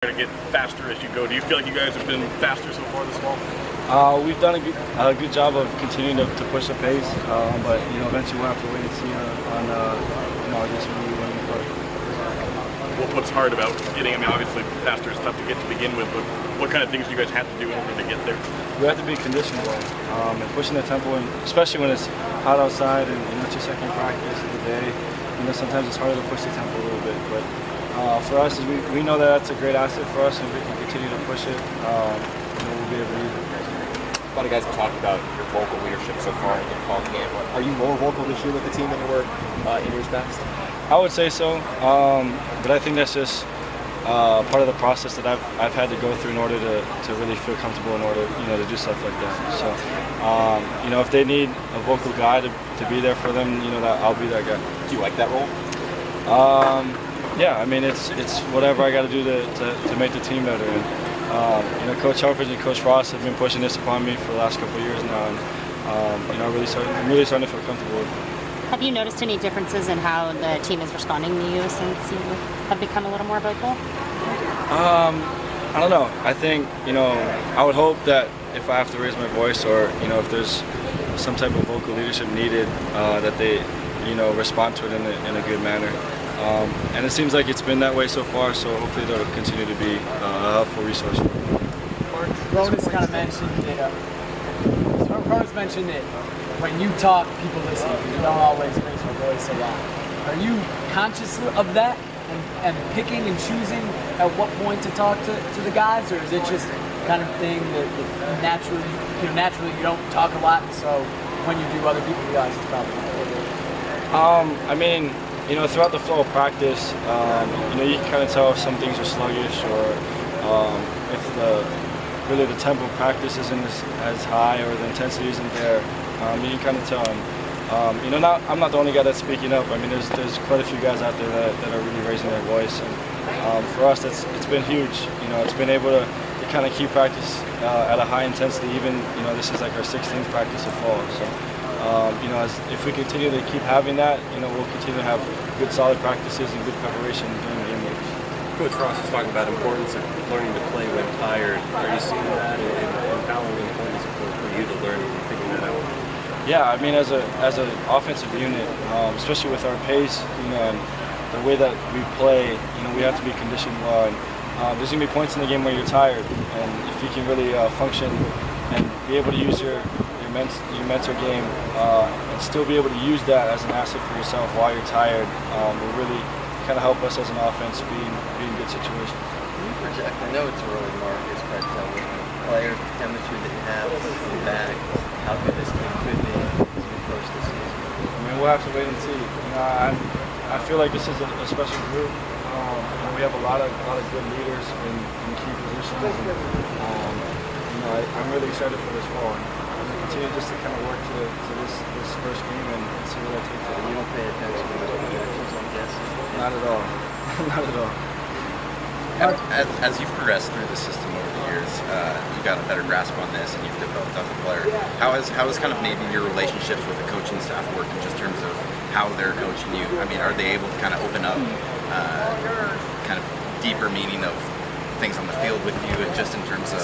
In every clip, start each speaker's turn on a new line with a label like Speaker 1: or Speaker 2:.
Speaker 1: to get faster as you go. Do you feel like you guys have been faster so far this fall?
Speaker 2: We've done a good job of continuing to push the pace, but eventually we'll have to wait and see on I guess when we play.
Speaker 1: What's hard about getting? I mean, obviously faster is tough to get to begin with, but what kind of things do you guys have to do in order to get there?
Speaker 2: We have to be conditioned well and pushing the tempo, and especially when it's hot outside and it's your second practice of the day. Sometimes it's harder to push the tempo a little bit, but for us, we know that that's a great asset for us, and if we can continue to push it, we'll be able to use it.
Speaker 3: A lot of guys have talked about your vocal leadership so far in fall camp. Are you more vocal this year with the team than you were in years past?
Speaker 2: I would say so, but I think that's just part of the process that I've had to go through in order to really feel comfortable in order to do stuff like that. So if they need a vocal guy to be there for them, that I'll be that guy.
Speaker 3: Do you like that role?
Speaker 2: Yeah, I mean it's whatever I got to do to make the team better. And Coach Humphrey and Coach Frost have been pushing this upon me for the last couple of years now, and I'm really starting to feel comfortable with it.
Speaker 4: Have you noticed any differences in how the team is responding to you since you have become a little more vocal?
Speaker 2: I don't know. I think I would hope that if I have to raise my voice, or if there's some type of vocal leadership needed, that they respond to it in a good manner. And it seems like it's been that way so far, so hopefully they'll continue to be a helpful resource for me.
Speaker 5: Ronus kind of mentioned that when you talk, people listen. You don't always raise your voice a lot. Are you conscious of that and picking and choosing at what point to talk to the guys, or is it just kind of thing that naturally you don't talk a lot, and so when you do, other people realize it's probably not?
Speaker 2: I mean, throughout the flow of practice, you can kind of tell if some things are sluggish, or if the tempo of practice isn't as high, or the intensity isn't there. You can kind of tell. I'm not the only guy that's speaking up. I mean, there's quite a few guys out there that are really raising their voice, and for us, it's been huge. It's been able to kind of keep practice at a high intensity. Even this is like our 16th practice of fall. So. If we continue to keep having that, we'll continue to have good, solid practices and good preparation during the game weeks.
Speaker 6: Coach Frost was talking about the importance of learning to play when tired. Are you seeing that, and how important is it for you to learn and figuring that out?
Speaker 2: Yeah, I mean, as an offensive unit, especially with our pace, and the way that we play, we have to be conditioned well. And there's gonna be points in the game where you're tired, and if you can really function and be able to use your mental game and still be able to use that as an asset for yourself while you're tired, will really kind of help us as an offense be in good situations.
Speaker 7: Can you project? I know it's early, Marcus, but with the player chemistry that you have in the bag, how good this team could be as we approach this season?
Speaker 2: I mean, we'll have to wait and see. I feel like this is a special group. We have a lot of good leaders in key positions. And, I'm really excited for this fall. Continue just to kind of work to this first game and see what I take to it.
Speaker 7: You don't pay attention to the reactions, I'm guessing?
Speaker 2: Not at all. Not at all.
Speaker 8: As you've progressed through the system over the years, you've got a better grasp on this, and you've developed as a player. How has kind of maybe your relationships with the coaching staff worked in just terms of how they're coaching you? I mean, are they able to kind of open up kind of deeper meaning of things on the field with you, and just in terms of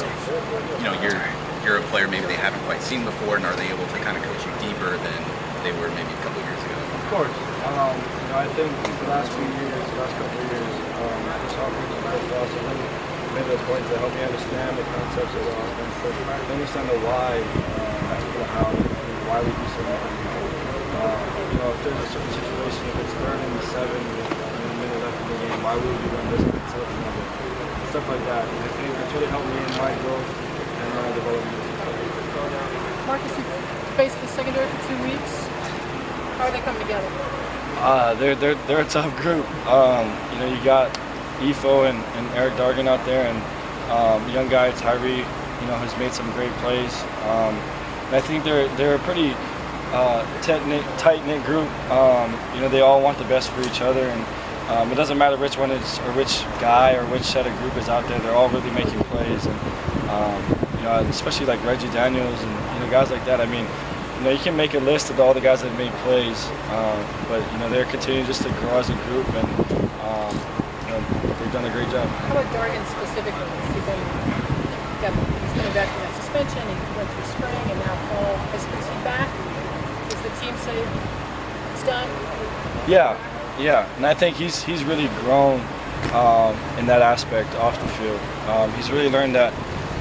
Speaker 8: you're a player maybe they haven't quite seen before, and are they able to kind of coach you deeper than they were maybe a couple of years ago?
Speaker 2: Of course. I think the last couple of years, Chris Humphrey and Coach Frost have really made those points to help me understand the concepts of the offense, to understand the why, the how, why we do something. If there's a certain situation, if it's 3rd and 7 with a minute left in the game, why would we be doing this instead of another? Stuff like that. And I think it's really helped me in my growth and my development.
Speaker 9: Marcus, you faced the secondary for 2 weeks. How are they coming together?
Speaker 2: They're a tough group. You got Efo and Eric Dargan out there, and young guy Tyree, has made some great plays. And I think they're a pretty tight-knit group. They all want the best for each other, and it doesn't matter which one is, or which guy or which set of group is out there. They're all really making plays, and especially like Reggie Daniels and guys like that. I mean, you can make a list of all the guys that made plays, but they're continuing just to grow as a group, and they've done a great job.
Speaker 9: How about Dargan specifically? He's coming back from that suspension. He went through spring and now fall. Is he back? Does the team say it's done?
Speaker 2: Yeah, and I think he's really grown in that aspect off the field. He's really learned that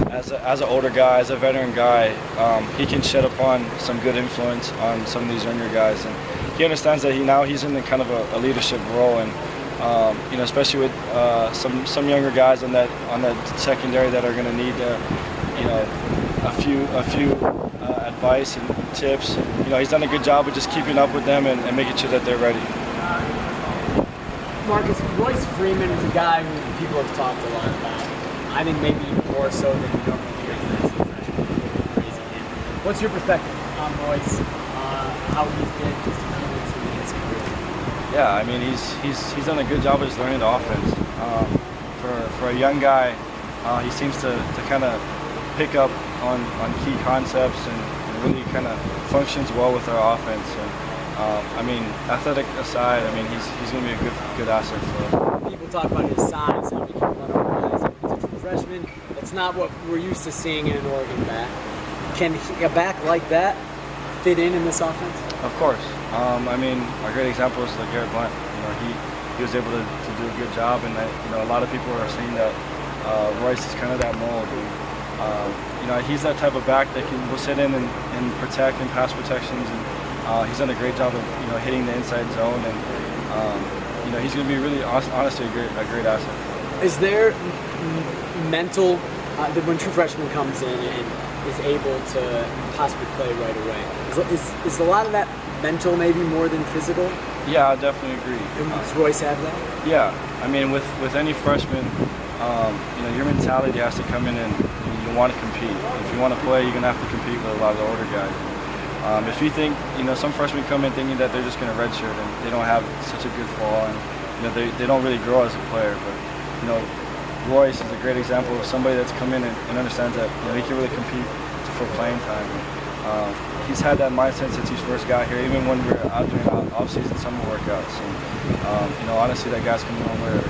Speaker 2: as an older guy, as a veteran guy, he can shed upon some good influence on some of these younger guys, and he understands that he's in kind of a leadership role, and especially with some younger guys on that secondary that are going to need a few advice and tips. He's done a good job of just keeping up with them and making sure that they're ready.
Speaker 5: Marcus, Royce Freeman is a guy who people have talked a lot about. I think maybe even more so than you normally hear as a freshman. Praising him. What's your perspective on Royce? How he's been just a few weeks into his career?
Speaker 2: Yeah, I mean he's done a good job of just learning the offense. For a young guy, he seems to kind of pick up on key concepts and really kind of functions well with our offense. And, athletic aside, he's going to be a good asset for us.
Speaker 5: People talk about his size, how he can run over guys. He's a true freshman. It's not what we're used to seeing in an Oregon back. Can a back like that fit in this offense?
Speaker 2: Of course. A great example is like Garrett Blunt. He was able to do a good job, and a lot of people are saying that Royce is kind of that mold. And, he's that type of back that will sit in and protect and pass protections, and he's done a great job of hitting the inside zone, and he's going to be really honestly a great asset.
Speaker 5: Is there mental when true freshman comes in and is able to possibly play right away? Is a lot of that mental maybe more than physical?
Speaker 2: Yeah, I definitely agree.
Speaker 5: And does Royce have that?
Speaker 2: Yeah, with any freshman, your mentality has to come in and you want to compete. If you want to play, you're going to have to compete with a lot of the older guys. If you think, some freshmen come in thinking that they're just going to redshirt and they don't have such a good fall, and they don't really grow as a player. But Royce is a great example of somebody that's come in and understands that he can really compete for playing time. He's had that mindset since he first got here, even when we were out doing off-season summer workouts. And honestly, that guy's coming on where.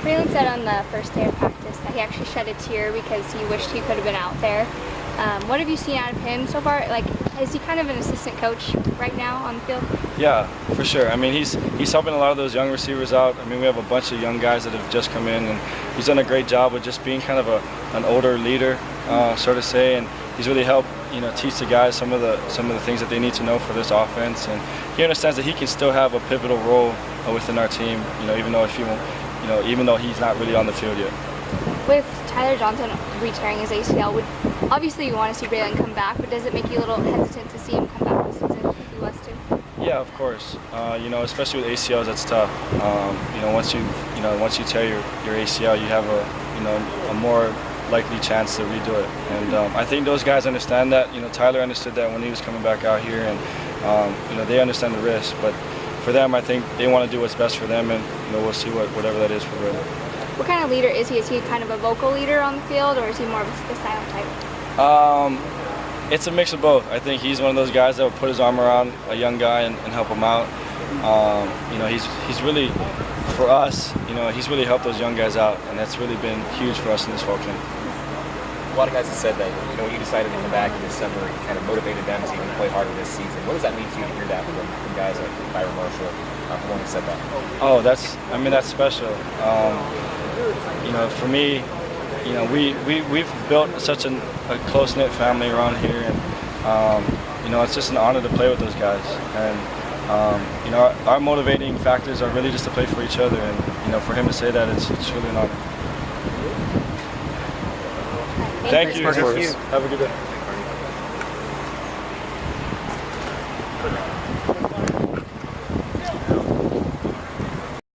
Speaker 10: Braylon said on the first day of practice that he actually shed a tear because he wished he could have been out there. What have you seen out of him so far? Is he kind of an assistant coach right now on the field? Yeah,
Speaker 2: for sure. He's helping a lot of those young receivers out. We have a bunch of young guys that have just come in, and he's done a great job of just being kind of an older leader, sort of say, and he's really helped teach the guys some of the things that they need to know for this offense, and he understands that he can still have a pivotal role within our team, even though he's not really on the field yet.
Speaker 10: With Tyler Johnson re-tearing his ACL, obviously you want to see Braylon come back, but does it make you a little hesitant to see him come back this season if he was to?
Speaker 2: Yeah, of course. Especially with ACLs, that's tough. Once you tear your ACL, you have a more likely chance to redo it. And I think those guys understand that. Tyler understood that when he was coming back out here, and they understand the risk. But for them, I think they want to do what's best for them, and we'll see whatever that is for Braylon.
Speaker 10: What kind of leader is he? Is he kind of a vocal leader on the field, or is he more of the silent type?
Speaker 2: It's a mix of both. I think he's one of those guys that will put his arm around a young guy and help him out. He's really, for us, he's really helped those young guys out, and that's really been huge for us in this fall camp.
Speaker 3: A lot of guys have said that when you decided to come back in December, it kind of motivated them to even play harder this season. What does that mean to you to hear that from guys like Byron Marshall, for one who said that?
Speaker 2: Oh, that's special. For me, we've built such a close-knit family around here, and it's just an honor to play with those guys. And our motivating factors are really just to play for each other, and for him to say that, it's really an honor. Thank you.
Speaker 3: Marcus.
Speaker 2: Have a good day.